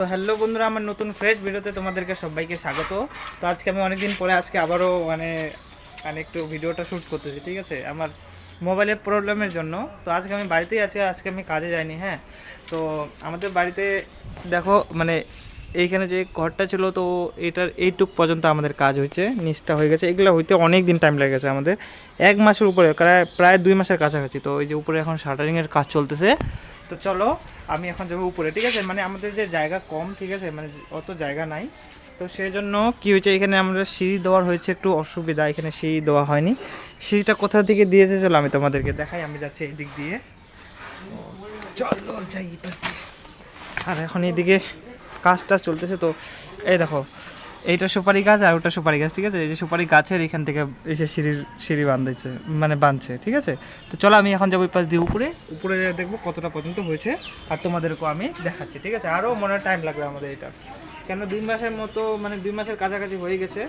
তো হ্যালো বন্ধুরা, আমার নতুন ফ্রেশ ভিডিওতে তোমাদেরকে সবাইকে স্বাগত। তো আজকে আমি অনেকদিন পরে আজকে আবারও একটু ভিডিওটা শ্যুট করতেছি, ঠিক আছে, আমার মোবাইলের প্রবলেমের জন্য। তো আজকে আমি বাড়িতেই আছি, আজকে আমি কাজে যাইনি। হ্যাঁ, তো আমাদের বাড়িতে দেখো এইখানে যে ঘরটা ছিল, তো এটার এইটুক পর্যন্ত আমাদের কাজ হয়েছে, নিচটা হয়ে গেছে। এগুলো হইতে অনেক দিন টাইম লেগেছে আমাদের, 1 মাসের উপরে, প্রায় 2 মাসের কাছাকাছি। তো এই যে উপরে এখন শাটারিংয়ের কাজ চলতেছে। তো চলো আমি এখন যাবো উপরে, ঠিক আছে। আমাদের যে জায়গা কম, ঠিক আছে, অত জায়গা নাই। তো সেই জন্য কী হয়েছে, এখানে আমরা সিঁড়ি দেওয়ার হয়েছে একটু অসুবিধা, এখানে সিঁড়ি দেওয়া হয়নি। সিঁড়িটা কোথা থেকে দিয়েছে চলো আমি তোমাদেরকে দেখাই। আমি যাচ্ছি এই দিক দিয়ে, চলো যাই। আর এখন এইদিকে কাজটা চলতেছে। তো এই দেখো, এইটা সুপারি গাছ আর ওটা সুপারি গাছ, ঠিক আছে। এই যে সুপারি গাছের এখান থেকে এসে সিঁড়ি বাঁধছে, ঠিক আছে। তো চলো আমি এখন যাবো এই পাশ দিয়ে উপরে দেখবো কতটা পর্যন্ত হয়েছে, আর তোমাদেরকেও আমি দেখাচ্ছি, ঠিক আছে। আরও মনে হয় টাইম লাগবে আমাদের এটা, কেন 2 মাসের মতো, 2 মাসের কাছাকাছি হয়ে গেছে।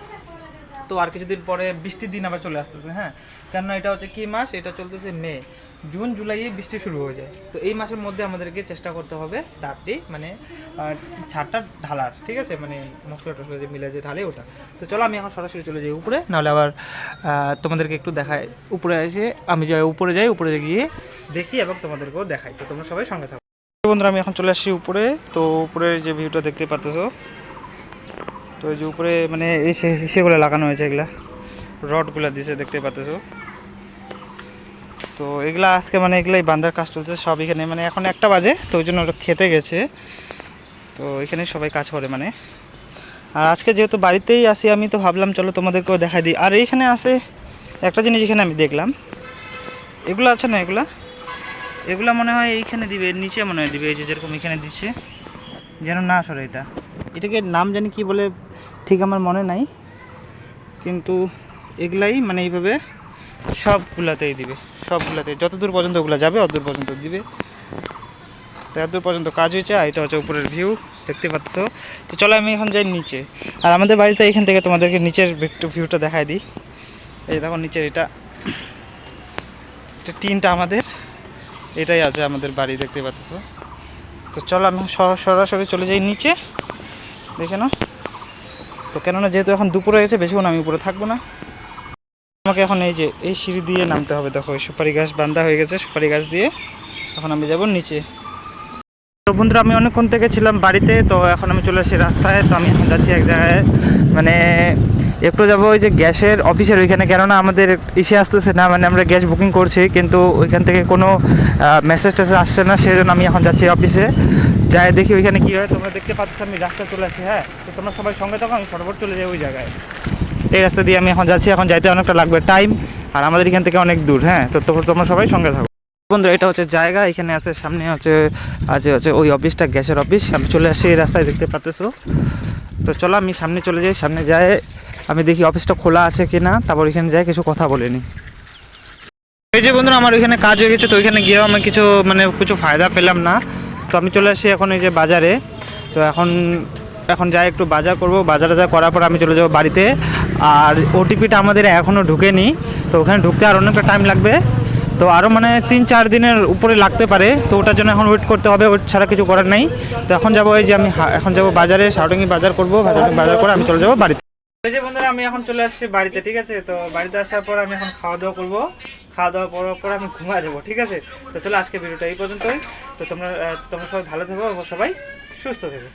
তো আর কিছুদিন পরে বৃষ্টির দিন আবার চলে আসতেছে। হ্যাঁ, কেন এটা হচ্ছে কি মাস, এটা চলতেছে মে, জুন জুলাইয়ে বৃষ্টি শুরু হয়ে যায়। তো এই মাসের মধ্যে আমাদেরকে চেষ্টা করতে হবে তাড়াতাড়ি ছাদটা ঢালার, ঠিক আছে, মশলা টসলা যে মিলে যে ঢালে ওটা। তো চলো আমি এখন সরাসরি চলে যাই উপরে, নাহলে আবার তোমাদেরকে একটু দেখাই। উপরে এসে আমি উপরে গিয়ে দেখি এবং তোমাদেরকেও দেখাই। তো তোমরা সবাই সঙ্গে থাকো। বন্ধুরা, আমি এখন চলে আসছি উপরে। তো উপরে যে ভিউটা দেখতে পাচ্তেছো, তো এই যে উপরে এই সেগুলো লাগানো হয়েছে, এগুলা রডগুলো দিছে, দেখতে পাচ্তেছো। তো এগুলা আজকে এগুলাই বান্ধার কাজ চলছে সব এখানে। এখন 1টা বাজে, তো ওই জন্য ওরা খেতে গেছে। তো এখানে সবাই কাজ করে আর আজকে যেহেতু বাড়িতেই আসি আমি, তো ভাবলাম চলো তোমাদেরকেও দেখাই দিই। আর এইখানে আছে একটা জিনিস, এখানে আমি দেখলাম এগুলো আছে না, এগুলা মনে হয় এইখানে দিবে, নিচে মনে হয় দিবে। এই যে যেরকম এখানে দিচ্ছে, যেন না সরে। এটাকে নাম জানি কি বলে, ঠিক আমার মনে নাই, কিন্তু এগুলাই এইভাবে সবগুলাতেই দিবে, সবগুলাতে যতদূর পর্যন্ত ওগুলো যাবে অতদূর পর্যন্ত দিবে। তো এতদূর পর্যন্ত কাজ হয়েছে। আর এটা হচ্ছে উপরের ভিউ, দেখতে পাচ্ছ। তো চলো আমি এখন যাই নিচে। আর আমাদের বাড়িতে এইখান থেকে তোমাদেরকে নিচের একটু ভিউটা দেখাই দিই। এই দেখো নিচের এটা টিনটা আমাদের, এটাই আছে আমাদের বাড়ি, দেখতে পাচ্ছ। তো চলো আমি সরাসরি চলে যাই নিচে, দেখে নাও। তো কেননা যেহেতু এখন দুপুর হয়ে গেছে, বেশিক্ষণ আমি উপরে থাকবো না। আমাকে এখন এই সিঁড়ি দিয়ে নামতে হবে। দেখো সুপারি গাছ বাঁধা হয়ে গেছে, সুপারি গাছ দিয়ে তখন আমি যাব নিচে। তো বন্ধুরা, আমি অনেকক্ষণ থেকে ছিলাম বাড়িতে, তো এখন আমি চলে আসছি রাস্তায়। তো আমি এখন যাচ্ছি এক জায়গায়, একটু যাবো ওই যে গ্যাসের অফিসের ওইখানে, কেননা আমাদের ইসে আসতেছে না, আমরা গ্যাস বুকিং করছি, কিন্তু ওইখান থেকে কোনো মেসেজ টেসেজ আসছে না। সেই জন্য আমি এখন যাচ্ছি অফিসে, যাই দেখি ওইখানে কী হয়। তোমরা দেখতে পাচ্ছ আমি রাস্তায় চলে আসি। হ্যাঁ, তো তোমরা সবাই সঙ্গে থাকো, আমি ফটাফট চলে যাই ওই জায়গায়। এই রাস্তা দিয়ে আমি এখন যাচ্ছি, এখন যাইতে অনেকটা লাগবে টাইম, আর আমাদের এখান থেকে অনেক দূর। হ্যাঁ, তো তোমরা সবাই সঙ্গে থাকো। বন্ধু, এটা হচ্ছে জায়গা, এখানে আছে সামনে আছে ওই অফিসটা, গ্যাসের অফিস। আমি চলে আসছি এই রাস্তায়, দেখতে পাচ্তেছো। তো চলো আমি সামনে চলে যাই, সামনে যাই আমি দেখি অফিসটা খোলা আছে কি না, তারপর এখানে যাই কিছু কথা বলে নিই। এই যে বন্ধুরা, আমার ওইখানে কাজ হয়ে গেছে। তো ওইখানে গিয়েও আমি কিছু ফায়দা পেলাম না। তো আমি চলে আসছি এখন এই যে বাজারে। তো এখন যাই একটু বাজার করব, বাজারে করার পর আমি চলে যাবো বাড়িতে। আর ওটিপিটা আমাদের এখনও ঢুকেনি, তো ওখানে ঢুকতে আর অনেকটা টাইম লাগবে। তো আরও 3-4 দিনের উপরে লাগতে পারে। তো ওটার জন্য এখন ওয়েট করতে হবে, ওয়েট ছাড়া কিছু করার নেই। তো এখন যাবো এই যে আমি এখন যাবো বাজারে, শাওটিং বাজার করবো, বাজার করে আমি চলে যাবো বাড়িতে। এই যে বন্ধুরা, আমি এখন চলে আসছি বাড়িতে, ঠিক আছে। তো বাড়িতে আসার পর আমি এখন খাওয়া দাওয়া করবো, খাওয়া দাওয়া করার পর আমি ঘুমায় যাবো, ঠিক আছে। তো চলো আজকে ভিডিওটা এই পর্যন্তই। তো তোমরা সবাই ভালো থেকো, সবাই সুস্থ থেকো।